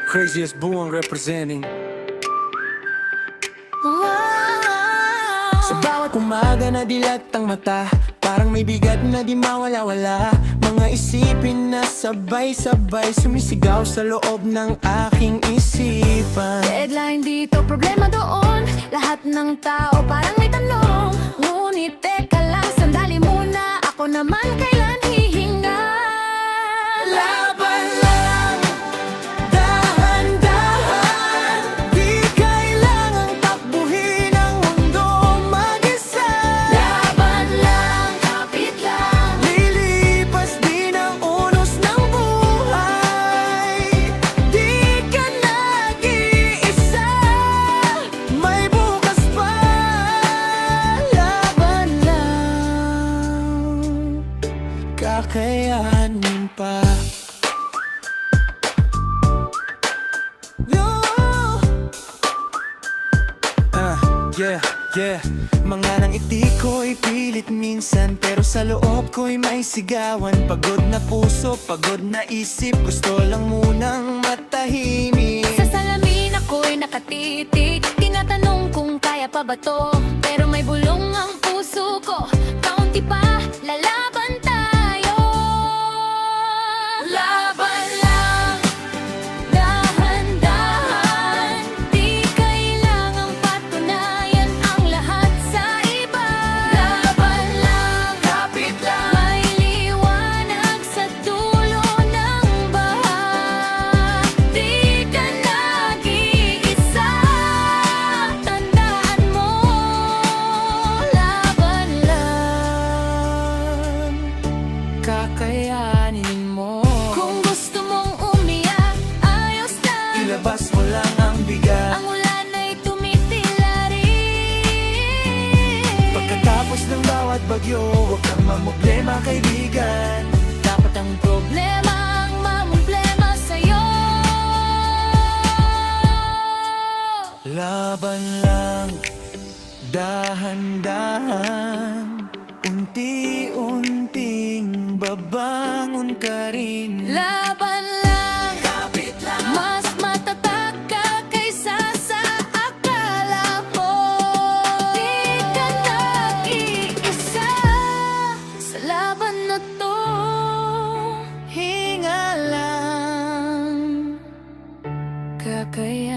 Craziest buwang representing. Sa bawat umaga na dilat ang mata, parang may bigat na di mawala-wala. Mga isipin na sabay-sabay sumisigaw sa loob ng aking isipan. Deadline dito, problema doon. Lahat ng tao parang may tanong. Ngunit teka lang, sandali muna. Ako naman kailan hihinga? Laban lang, dahan-dahan. Di kailangang takbuhin ang mundo mag-isa. Laban lang, kapit lang. Lilipas din ang unos ng buhay. Di ka nag-iisa, may bukas pa. Laban lang, kakayanin pa. Yeah. Mga nang iti ko'y pilit minsan, pero sa loob ko'y may sigawan. Pagod na puso, pagod na isip, gusto lang munang matahimik. Sa salamin ako'y nakatitig. Tinatanong kung kaya pa ba to. Pero may bulong ang puso ko. Kaunti pa, lalaban tayo. Laban lang, dahan-dahan. Di kailangang patunayan ang lahat sa iba. Laban lang, kapit lang. May liwanag sa dulo ng baha. Di ka nag-iisa, tandaan mo. Laban lang, Kakayanin mo. kung gusto mong umiyak, ayos lang. Ilabas mo lang ang bigat. Ang ulan ay tumitila rin. Pagkatapos ng bawat bagyo, huwag kang mamproblema, kaibigan. Dapat ang problema ang mamumblema sa'yo. Laban lang, dahan-dahan. Unti-unting babangon ka rin. Laban lang, Kapit lang, mas matatag ka kaysa sa akala mo. Di ka nag-iisa sa laban na to. hinga lang. Kakayanin